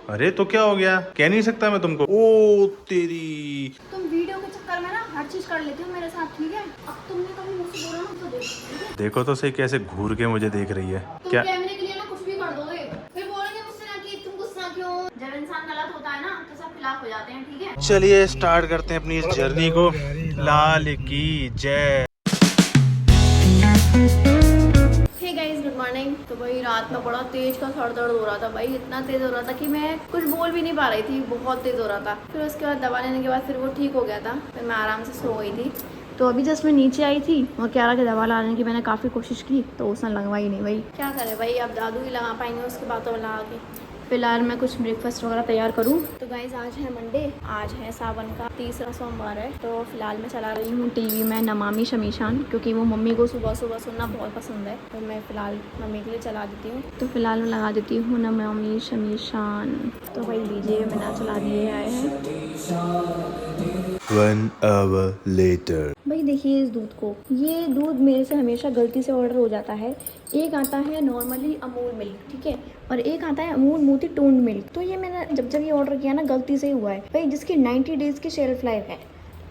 अरे तो क्या हो गया, कह नहीं सकता मैं तुमको। ओ तेरी। तुम वीडियो के चक्कर में ना हर चीज कर लेती हो मेरे साथ, ठीक है? अब तुमने कभी मुझसे बोला ना तो देखो, ठीक है? देखो तो सही कैसे घूर के मुझे देख रही है। तुम क्या कैमरे के लिए ना कुछ भी कर दोगे, फिर बोलेंगे मुझसे ना कि तुम गुस्सा क्यों। जब इंसान गलत होता है ना तो सब खिलाफ हो जाते हैं, ठीक है? चलिए स्टार्ट करते हैं अपनी इस जर्नी को। लाल की जय। Hey guys, good morning. तो भाई रात में बड़ा तेज का सर दर्द हो रहा था भाई, इतना तेज हो रहा था कि मैं कुछ बोल भी नहीं पा रही थी, बहुत तेज हो रहा था। फिर उसके बाद दवा लेने के बाद फिर वो ठीक हो गया था, फिर मैं आराम से सो गई थी। तो अभी जस्ट मैं नीचे आई थी और क्यारा की दवा लाने की मैंने काफ़ी कोशिश की तो उसने लगवाई नहीं भाई। क्या करे भाई, अब दादू ही लगा पाएंगे उसके बातों में लगा के। फिलहाल मैं कुछ ब्रेकफास्ट वगैरह तैयार करूँ। तो गाइज आज है मंडे, आज है सावन का तीसरा सोमवार है। तो फिलहाल मैं चला रही हूँ टीवी में नमामि शमीशान, क्योंकि वो मम्मी को सुबह सुबह सुनना बहुत पसंद है। तो मैं फ़िलहाल मम्मी के लिए चला देती हूँ। तो फिलहाल मैं लगा देती हूँ नमामि शमीशान। तो भाई डीजे मैंने चला दिए आए हैं। 1 hour later। भाई देखिए इस दूध को, ये दूध मेरे से हमेशा गलती से ऑर्डर हो जाता है। एक आता है नॉर्मली अमूल मिल्क, ठीक है, और एक आता है अमूल मोती टोन्ड मिल्क। तो ये मैंने जब ये ऑर्डर किया ना गलती से ही हुआ है भाई, जिसकी 90 डेज़ की शेल्फ लाइफ है।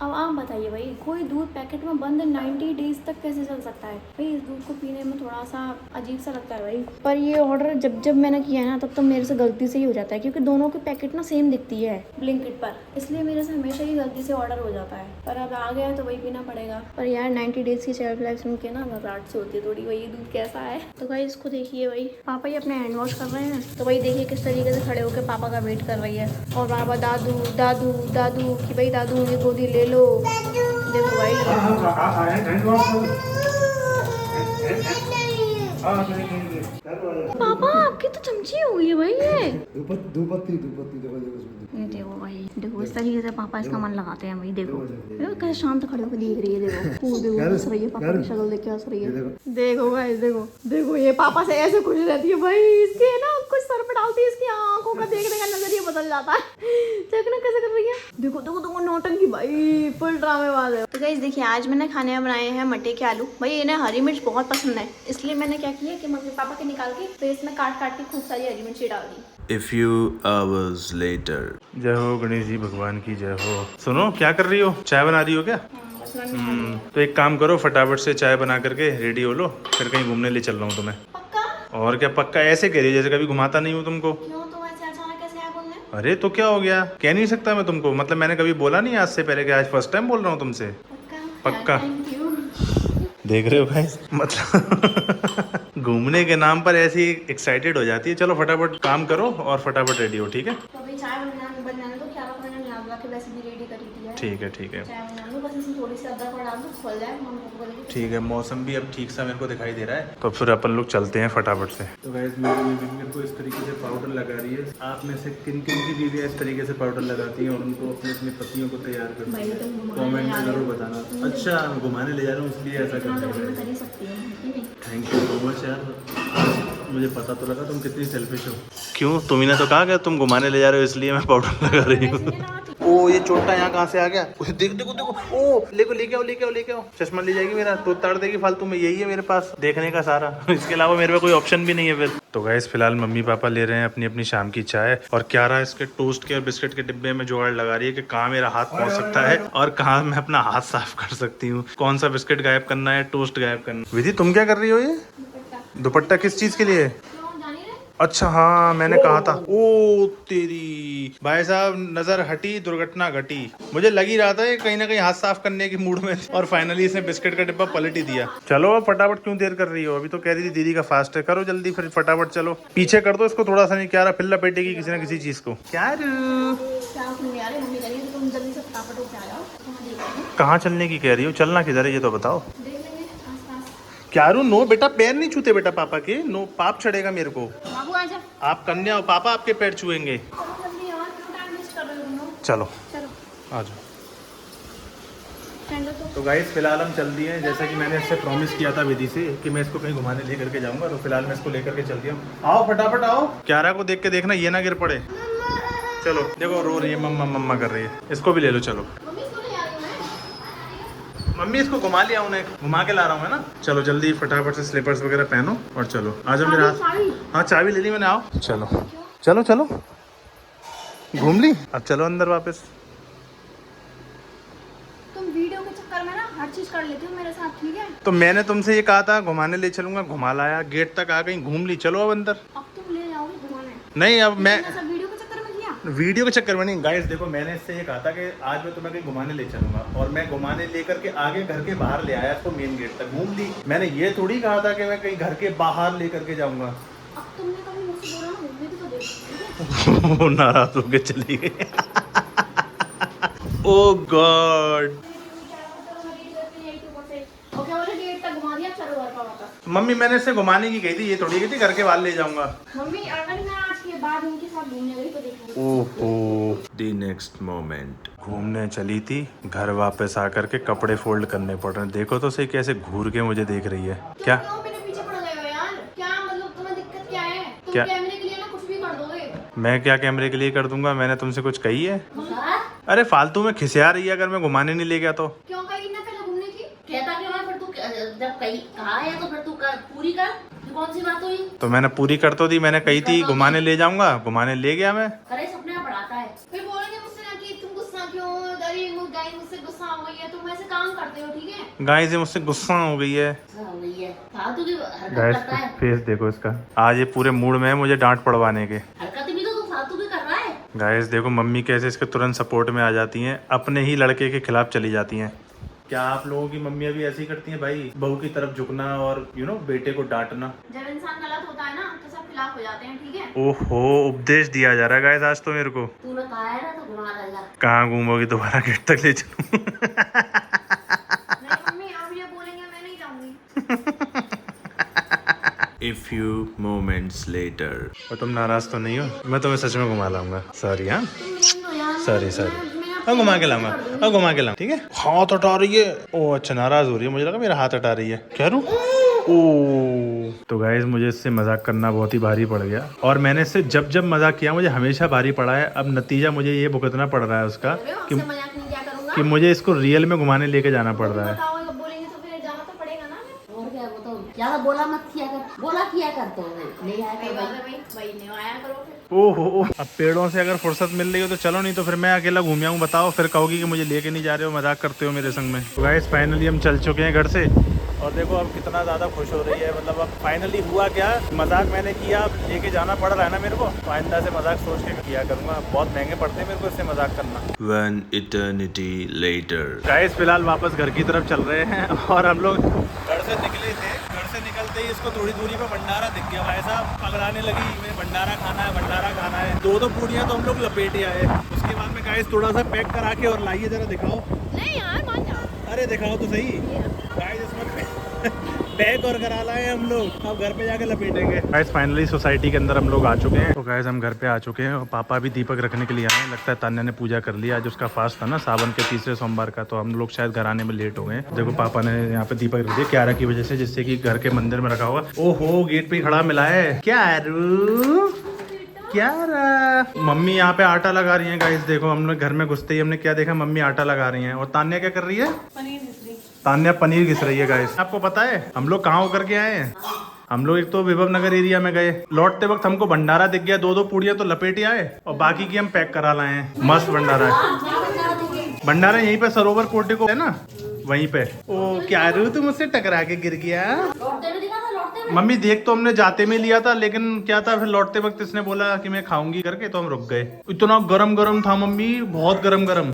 अब आप बताइए भाई, कोई दूध पैकेट में बंद 90 डेज़ तक कैसे चल सकता है भाई? इस दूध को पीने में थोड़ा सा अजीब सा लगता है भाई। पर ये ऑर्डर जब मैंने किया है ना तब मेरे से गलती से ही हो जाता है, क्योंकि दोनों की पैकेट ना सेम दिखती है ब्लिंकिट पर, इसलिए मेरे से हमेशा ही गलती से ऑर्डर हो जाता है। पर अब आ गया तो वही पीना पड़ेगा। पर यार 90 डेज़ की शेल्फ लाइफ सुन के ना घबराहट से होती है थोड़ी, वही दूध कैसा है। तो भाई इसको देखिए भाई, पापा ही अपने हैंड वॉश कर रहे हैं। तो भाई देखिए किस तरीके से खड़े होकर पापा का वेट कर रही है, और पापा दादू दादू दादू कि भाई दादू मुझे गोदी ले लो। देखो भाई पापा आपकी तो चमची हो गई भाई ये। धूपत्ती ये देखो भाई, देखो इस तरीके से पापा इसका मन लगाते हैं भाई। देखो कैसे शांत खड़े होकर देख रही है, देखो वो देखो हंस रही है, पापा की शक्ल देख के हंस रही है। देखो भाई देखो देखो, ये पापा से ऐसे खुश रहती है भाई, इसके ना कुछ सर पे डालती है, इसकी आंखों का देखने का नजरिया बदल जाता है। देखना कैसे कर रही है, देखो देखो देखो नौटंकी भाई, फुल ड्रामेबाज है। तो गाइस देखिए आज मैंने खाने में बनाए हैं मटर के आलू। भाई इन्हें हरी मिर्च बहुत पसंद है, इसलिए मैंने क्या किया कि मम्मी पापा के निकाल के तो इसमें काट काट के खूब सारी हरी मिर्ची डाल दी। A few hours later। जय हो गणेश जी भगवान की जय हो। सुनो क्या कर रही हो, चाय बना रही हो क्या? तो एक काम करो, फटाफट से चाय बना करके रेडी हो लो, फिर कहीं घूमने ले चल रहा हूँ तुम्हें। पक्का? और क्या पक्का, ऐसे कह रही हो जैसे कभी घुमाता नहीं हूँ तुमको। क्यों तुम ऐसे अचानक कैसे आए बोलने? अरे तो क्या हो गया, कह नहीं सकता मैं तुमको, मतलब मैंने कभी बोला नहीं आज से पहले, कि आज फर्स्ट टाइम बोल रहा हूँ तुमसे। पक्का? Thank you. देख रहे हो भाई, मतलब घूमने के नाम पर ऐसी एक्साइटेड हो जाती है। चलो फटाफट काम करो और फटाफट रेडी हो, ठीक है? तो अभी चाय बनाने दो, क्या मैंने नहा के वैसे भी रेडी करी थी। ठीक है ठीक है चाय बना लो, बस इसमें थोड़ी सी अदरक और डाल दो, खोल जाए मम्मी को बोलेगी। ठीक है। मौसम भी अब ठीक सा मेरे को दिखाई दे रहा है, तो फिर अपन लोग चलते हैं फटाफट से। तो गाइस मेरे को इस तरीके से पाउडर लगा रही है। आप में से किन किन की बीवियाँ इस तरीके से पाउडर लगाती हैं और उनको अपनी अपनी पत्नियों को तैयार करती हैं, कमेंट में जरूर बताना। अच्छा मैं घुमाने ले जा रहा हूँ इसलिए ऐसा कर रही है। थैंक यू सो मच यार, मुझे पता तो लगा तुम कितनी सेल्फिश हो। क्यों, तुम ही ने तो कहा कि तुम घुमाने ले जा रहे हो इसलिए मैं पाउडर लगा रही हूँ। ओ ये चोटा यहाँ कहाँ से आ गया, देखो देखो देखो, ओ लेके आओ, चश्मा ले जाएगी मेरा, तो उतार देगी फालतू में। यही है मेरे पास देखने का सारा, इसके अलावा मेरे पास कोई ऑप्शन भी नहीं है फिर। तो गाइस फिलहाल मम्मी पापा ले रहे हैं अपनी अपनी शाम की चाय, और क्यारा इसके टोस्ट के और बिस्किट के डिब्बे में जुगाड़ लगा रही है कि कहाँ मेरा हाथ पहुंच सकता है और कहाँ मैं अपना हाथ साफ कर सकती हूँ, कौन सा बिस्किट गायब करना है, टोस्ट गायब करना। विधि तुम क्या कर रही हो? ये दुपट्टा किस चीज के लिए? अच्छा हाँ मैंने कहा था। ओ तेरी, भाई साहब नजर हटी दुर्घटना घटी। मुझे लग ही रहा था कहीं ना कहीं हाथ साफ करने की मूड में, और फाइनली इसने बिस्किट का डिब्बा पलट ही दिया। चलो फटाफट, क्यों देर कर रही हो, अभी तो कह रही थी दीदी का फास्ट है, करो जल्दी फिर फटाफट। चलो पीछे कर दो इसको थोड़ा सा, नहीं क्या रहा फिर लपेटेगी किसी ना किसी चीज को। क्या कहाँ चलने की कह रही हो, चलना किधर है ये तो बताओ। क्यारू नो बेटा, पैर नहीं छूते बेटा पापा के, नो पाप चढ़ेगा मेरे को। बाबू आजा। आप कन्या हो, पापा आपके पैर छुएंगे। चलो आ जाओ। तो गाइस फिलहाल हम चल दिए हैं, जैसा कि मैंने इससे प्रॉमिस किया था विधि से कि मैं इसको कहीं घुमाने लेकर के जाऊंगा, तो फिलहाल मैं इसको लेकर के चल दिया हूँ। आओ फटाफट आओ, क्यारा को देख के देखना ये ना गिर पड़े। चलो देखो रो रही है, मम्मा मम्मा कर रही है, इसको भी ले लो। चलो मम्मी इसको घुमा लिया, उन्हें घुमा के ला रहा हूँ है ना। चलो जल्दी फटाफट से स्लीपर्स वगैरह पहनो और चलो आ जाओ मेरे हाथ। हाँ चाबी ले ली मैंने, आओ चलो चलो चलो घूम ली, अब चलो अंदर वापस। तुम वीडियो के चक्कर में ना हर चीज कर लेती हो मेरे साथ, ठीक है? तो मैंने तुमसे ये कहा था घुमाने ले चलूंगा, घुमा लाया, गेट तक आ गई, घूम ली, चलो अब अंदर। अब तुम ले जाओगे घुमाने? नहीं अब मैं सब वीडियो के चक्कर में किया। वीडियो के चक्कर में नहीं गाइस, देखो मैंने इससे ये कहा था कि आज मैं तुम्हें कहीं घुमाने ले चलूंगा, और मैं घुमाने लेकर के आगे घर के बाहर ले आया तो मेन गेट तक घूम ली। मैंने ये थोड़ी कहा था कि मैं कहीं घर के बाहर लेकर के जाऊंगा। अब तुमने कभी मुझसे बोला ना घूमने तो देखो। वो नाराज होके चली गई। ओह गॉड। मम्मी मैंने इससे घुमाने की गई थी, ये थोड़ी गई थी घर के बाहर ले जाऊंगा। मम्मी अगर मैं आज के बाद उनके साथ घूमने गई तो देखूंगी। ओहो द नेक्स्ट मोमेंट, घूमने चली थी, घर वापस आकर के कपड़े फोल्ड करने पड़ रहे हैं। देखो तो सही कैसे घूर के मुझे देख रही है। क्या क्यों मेरे पीछे पड़ गए हो यार? क्या मतलब तुम्हें दिक्कत क्या है? तुम क्या? कैमरे के लिए ना कुछ भी कर दोगे। मैं क्या कैमरे के लिए कर दूंगा? मैंने तुमसे कुछ कही है? अरे फालतू में खिसिया रही है अगर मैं घुमाने नहीं ले गया तो। क्यों कही ना पहले घूमने की? कहता क्यों है? फिर तू जब कहा है तो फिर तू कर, पूरी कर। ये कौन सी बात हुई? तो मैंने पूरी कर तो दी, मैंने कही थी घुमाने ले जाऊंगा, घुमाने ले गया मैं। अरे सपने में बढ़ाता है। फिर बोलेंगे मुझसे ना कि तुम गुस्सा क्यों? अरे गाय मुझसे गुस्सा हो गई है, तुम ऐसे काम करते हो, ठीक है? गाय से मुझसे गुस्सा हो गई है। हो गई है, फालतू की हरकत गाइस करता है। फेस देखो इसका, आज ये पूरे मूड में है मुझे डांट पड़वाने के। हरकत भी तो तू फालतू की कर रहा है। गाइस देखो मम्मी कैसे इसके तुरंत सपोर्ट में आ जाती हैं, अपने ही लड़के के खिलाफ चली जाती हैं। क्या आप लोगों की मम्मियाँ भी ऐसी करती हैं भाई? बहू की तरफ झुकना और बेटे को डांटना। जब इंसान गलत होता है ना तो सब खिलाफ हो जाते हैं, ठीक है? ओहो उपदेश दिया जा रहा है गाइस आज तो मेरे को। तूने कहा है ना तो घुमा लेगा। कहाँ घूमोगी, दोबारा गेट तक ले चलूं? नहीं मम्मी आप ये बोलेंगे मैं नहीं जाऊंगी। A few moments later. और तुम नाराज तो नहीं हो? मैं तुम्हें सच में घुमा लाऊंगा। सॉरी हाँ, सॉरी सॉरी। अब घुमा के लाऊंगा, अब घुमा के लाऊंगा, ठीक है? हाथ हटा रही है। ओ अच्छा नाराज हो रही है, मुझे लगा मेरा हाथ हटा रही है। कह रू ओ तो गाइस मुझे इससे मजाक करना बहुत ही भारी पड़ गया, और मैंने इससे जब जब मजाक किया मुझे हमेशा भारी पड़ा है। अब नतीजा मुझे ये भुगतना पड़ रहा है उसका कि मुझे इसको रियल में घुमाने लेके जाना पड़ रहा है। बोलेंगे तो फिर जाना तो पड़ेगा ना। और क्या, वो तो ज्यादा बोला मत किया कर, बोला किया कर तो ले आया कर भाई नहीं आया करो फिर। ओहो अब पेड़ों से अगर फुर्सत मिल रही हो तो चलो, नहीं तो फिर मैं अकेला घूम आऊँ। बताओ फिर कहोगी कि मुझे लेके नहीं जा रहे हो, मजाक करते हो मेरे संग में। तो गाइस फाइनली हम चल चुके हैं घर से, और देखो अब कितना ज़्यादा खुश हो रही है। मतलब अब फाइनली हुआ क्या, मजाक मैंने किया, अब लेके जाना पड़ रहा है ना मेरे को, तो आइंदा से मजाक सोच के किया करूँगा। बहुत महंगे पड़ते हैं मेरे को इससे मजाक करना। One eternity later. गाइस फिलहाल वापस घर की तरफ चल रहे हैं, और हम लोग घर से निकले थे। घर से निकलते ही इसको थोड़ी दूरी पर भंडारा दिख गया, भाई साहब पगलाने लगी, मैं भंडारा खाना है, भंडारा खाना है। दो पूड़ियाँ तो हम लोग लपेटे आए। उसके बाद में गाइस थोड़ा सा पैक करा के और लाइए, जरा दिखाओ। नहीं यार मान जाओ। अरे दिखाओ तो सही गाइस, इसमें पैक और करा लाए हम लोग, अब घर पे जाके लपेटेंगे। गाइस फाइनली सोसाइटी के अंदर हम लोग आ चुके हैं। तो गाइस हम घर पे आ चुके हैं, और पापा भी दीपक रखने के लिए आए हैं। लगता है तान्या ने पूजा कर ली, आज उसका फास्ट था ना सावन के तीसरे सोमवार का, तो हम लोग शायद घर आने में लेट हो गए। देखो पापा ने यहाँ पे दीपक रख दिया क्यारा की वजह से, जिससे कि घर के मंदिर में रखा होगा। ओहो गेट पे खड़ा मिला है क्यारू। मम्मी यहाँ पे आटा लगा रही है गाइस। देखो हम लोग घर में घुसते ही हमने क्या देखा, मम्मी आटा लगा रही है, और तान्या क्या कर रही है? तान्या पनीर घिस रही है गाइस। आपको पता है हम लोग कहाँ होकर के आए हैं? हम लोग एक तो विभव नगर एरिया में गए, लौटते वक्त हमको भंडारा दिख गया, दो पूड़ियाँ तो लपेटे आए, और बाकी की हम पैक करा लाए हैं। मस्त भंडारा है। भंडारा यहीं पे सरोवर कोटे को है ना, वहीं पे। ओ क्या रू तुम मुझसे टकरा के गिर गया? मम्मी देख तो हमने जाते में लिया था, लेकिन क्या था फिर लौटते वक्त इसने बोला कि मैं खाऊंगी करके, तो हम रुक गए। इतना गरम गरम था मम्मी, बहुत गरम गरम।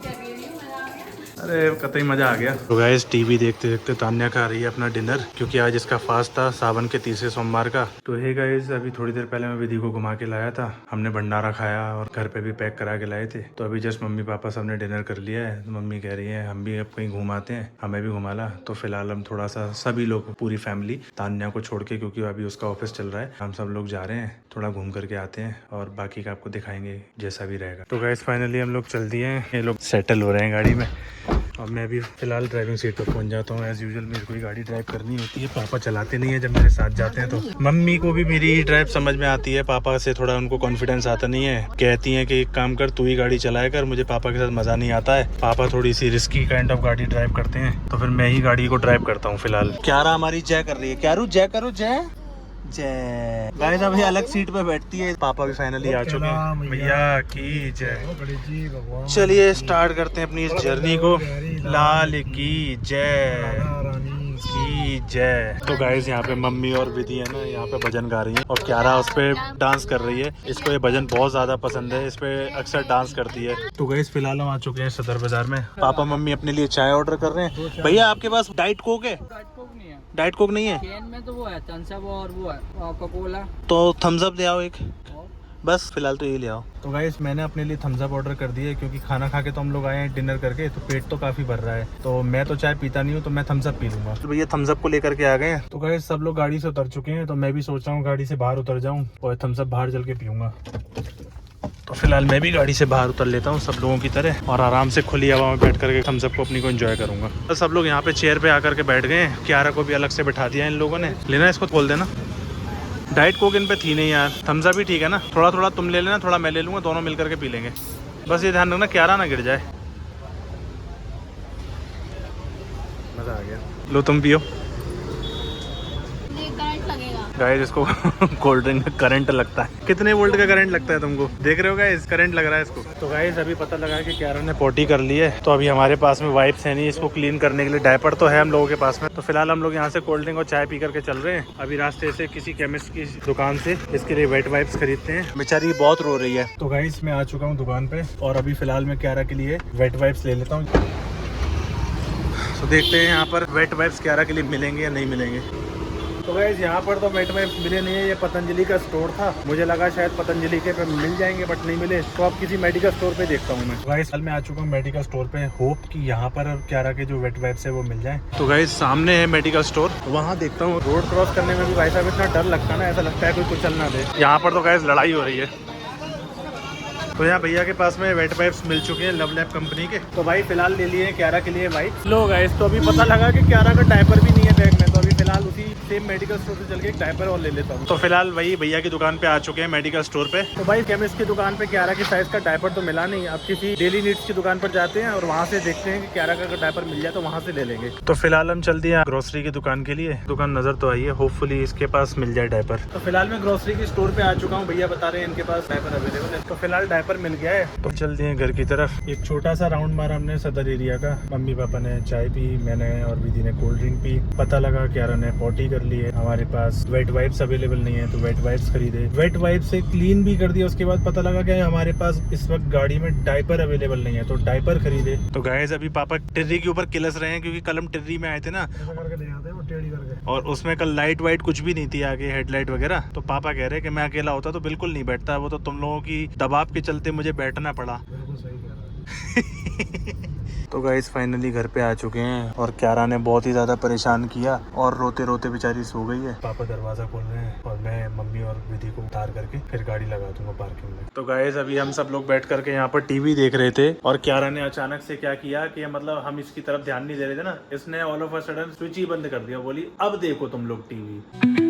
अरे कतई मजा आ गया। तो गाइस टीवी देखते देखते तान्या खा रही है अपना डिनर, क्योंकि आज इसका फास्ट था सावन के तीसरे सोमवार का। तो हे गाइस अभी थोड़ी देर पहले मैं विधि को घुमा के लाया था, हमने भंडारा खाया और घर पे भी पैक करा के लाए थे। तो अभी जस्ट मम्मी पापा सबने डिनर कर लिया है। मम्मी कह रही है हम भी अब कहीं घुमाते हैं, हमें भी घुमा ला। तो फिलहाल हम थोड़ा सा सभी लोग, पूरी फैमिली तान्या को छोड़ के, क्योंकि अभी उसका ऑफिस चल रहा है, हम सब लोग जा रहे हैं, थोड़ा घूम करके आते हैं, और बाकी का आपको दिखाएंगे जैसा भी रहेगा। तो गाइस फाइनली हम लोग चल दिए हैं, ये लोग सेटल हो रहे हैं गाड़ी में, और मैं भी फिलहाल ड्राइविंग सीट पर पहुंच जाता हूँ। एज यूजुअल मेरे को ही गाड़ी ड्राइव करनी होती है, पापा चलाते नहीं है जब मेरे साथ जाते हैं। तो मम्मी को भी मेरी ही ड्राइव समझ में आती है, पापा से थोड़ा उनको कॉन्फिडेंस आता नहीं है। कहती हैं कि एक काम कर तू ही गाड़ी चलाया कर, मुझे पापा के साथ मजा नहीं आता है। पापा थोड़ी सी रिस्की काइंड ऑफ गाड़ी ड्राइव करते हैं, तो फिर मैं ही गाड़ी को ड्राइव करता हूँ फिलहाल। क्यारा हमारी जय कर रही है, क्यारू जय करो, जय जय। गाइस अभी अलग सीट पे बैठती है। पापा भी फाइनली आ चुके हैं। मैया की जय। चलिए स्टार्ट करते हैं अपनी इस जर्नी को। लाल की जय की जय। तो गाइस यहाँ पे मम्मी और विधि है ना, यहाँ पे भजन गा रही है और क्यारा उस पे डांस कर रही है। इसको ये भजन बहुत ज्यादा पसंद है, इस पे अक्सर डांस करती है। तो गाइस फिलहाल हम आ चुके हैं सदर बाजार में। पापा मम्मी अपने लिए चाय ऑर्डर कर रहे हैं। भैया आपके पास डाइट कोक है? डाइट कोक नहीं है? कैन में तो वो है थम्स अप और वो है कोका कोला। तो थम्स अप ले आओ एक, बस फिलहाल तो ये ले आओ। तो गाइस मैंने अपने लिए थम्स अप ऑर्डर कर दिया है क्योंकि खाना खा के तो हम लोग आए हैं डिनर करके, तो पेट तो काफी भर रहा है। तो मैं तो चाय पीता नहीं हूँ, तो मैं थम्स अप पी लूंगा। तो भैया थम्स अप को लेकर के आ गए हैं। तो गाइस सब लोग गाड़ी से उतर चुके हैं, तो मैं भी सोच रहा हूँ गाड़ी से बाहर उतर जाऊँ और थम्स अप बाहर चल के पीऊंगा। तो फिलहाल मैं भी गाड़ी से बाहर उतर लेता हूँ सब लोगों की तरह और आराम से खुली हवा में बैठ करके थम्स अप को अपनी को एंजॉय करूंगा। तो सब लोग यहाँ पे चेयर पे आकर के बैठ गए हैं। क्यारा को भी अलग से बैठा दिया इन लोगों ने। लेना इसको बोल देना। डाइट कोक इन पे थी नहीं यार। थम्स अप ही ठीक है ना। थोड़ा थोड़ा तुम ले लेना, थोड़ा मैं ले लूँगा, दोनों मिल करके पी लेंगे। बस ये ध्यान रखना क्यारा ना गिर जाए। मज़ा आ गया। लो तुम पियो। गाइस इसको कोल्ड ड्रिंक में करंट लगता है। कितने वोल्ट का करंट लगता है तुमको? देख रहे हो गाइस, करंट लग रहा है इसको। तो गाइस अभी पता लगा कि क्यारा ने पोटी कर ली है, तो अभी हमारे पास में वाइप्स है नहीं इसको क्लीन करने के लिए। डायपर तो है हम लोगों के पास में। तो फिलहाल हम लोग यहाँ से कोल्ड ड्रिंक और चाय पी करके चल रहे हैं। अभी रास्ते से किसी केमिस्ट की दुकान से इसके लिए वेट वाइप्स खरीदते हैं। बेचारी बहुत रो रही है। तो गाइस मैं आ चुका हूँ दुकान पे और अभी फिलहाल मैं क्यारा के लिए वेट वाइप्स ले लेता हूँ। तो देखते हैं यहाँ पर वेट वाइप्स क्यारा के लिए मिलेंगे या नहीं मिलेंगे। तो गाइस यहाँ पर तो वेट वाइप्स मिले नहीं है। ये पतंजलि का स्टोर था, मुझे लगा शायद पतंजलि के पे मिल जाएंगे, बट नहीं मिले। तो अब किसी मेडिकल स्टोर पे देखता हूँ मैं। गाइस कल मैं आ चुका हूँ मेडिकल स्टोर पे, होप कि यहाँ पर क्यारा के जो वेट वाइप्स है वो मिल जाए। तो गाइस सामने है मेडिकल स्टोर, वहाँ देखता हूँ। रोड क्रॉस करने में भी भाई साहब इतना डर लगता है ना, ऐसा लगता है कोई कुछ चल ना दे। यहाँ पर तो गाइस लड़ाई हो रही है। तो यहाँ भैया के पास में वेट वाइप्स मिल चुके हैं लव लैब कंपनी के। तो भाई फिलहाल ले लिए क्यारा के लिए वाइप्स। लो गाइस तो अभी पता लगा कि क्यारा का डायपर भी नहीं है बैग में, तो अभी फिलहाल उसी सेम मेडिकल स्टोर से चल के एक डायपर और ले लेता हूँ। तो फिलहाल वही भैया की दुकान पे आ चुके हैं मेडिकल स्टोर पे। तो भाई केमिस्ट की दुकान पे क्यारा की साइज का डायपर तो मिला नहीं। अब किसी डेली नीड्स की दुकान पर जाते हैं और वहाँ से देखते हैं कि क्यारा का अगर डायपर मिल जाए तो वहाँ से ले लेंगे। तो फिलहाल हम चल दिए ग्रोसरी की दुकान के लिए। दुकान नजर तो आई है, होपफुली इसके पास मिल जाए डायपर। तो फिलहाल मैं ग्रोसरी की स्टोर पे आ चुका हूँ। भैया बता रहे हैं इनके पास डायपर अवेलेबल है। तो फिलहाल डायपर मिल गया है, तो चल दिए घर की तरफ। एक छोटा सा राउंड मारा हमने सदर एरिया का। मम्मी पापा ने चाय पी, मैंने और विधि ने कोल्ड ड्रिंक पी। पता लगा क्यारा ने पॉटी कर ली है। हमारे पास वेट वाइप्स अवेलेबल नहीं है, तो वेट वाइप्स खरीदे। वेट वाइप से क्लीन भी कर दिया। उसके बाद पता लगा कि हमारे पास इस वक्त गाड़ी में डायपर अवेलेबल नहीं है, तो डायपर खरीदे। तो गाइस अभी पापा टिर्री के ऊपर किलस रहे हैं क्योंकि कल हम टिर्री में आए थे ना, और उसमें कल लाइट वाइट कुछ भी नहीं थी आगे, हेडलाइट वगैरह। तो पापा कह रहे कि मैं अकेला होता तो बिल्कुल नहीं बैठता, वो तो तुम लोगों की दबाव के चलते मुझे बैठना पड़ा। तो गाइस फाइनली घर पे आ चुके हैं और क्यारा ने बहुत ही ज्यादा परेशान किया और रोते रोते बेचारी सो गई है। पापा दरवाजा खोल रहे हैं और मैं मम्मी और विधि को उतार करके फिर गाड़ी लगा दूंगा पार्किंग में। तो गाइस अभी हम सब लोग बैठ करके यहाँ पर टीवी देख रहे थे और क्यारा ने अचानक से क्या किया कि मतलब हम इसकी तरफ ध्यान नहीं दे रहे थे ना, इसने all of a sudden switch ही बंद कर दिया। बोली अब देखो तुम लोग टीवी।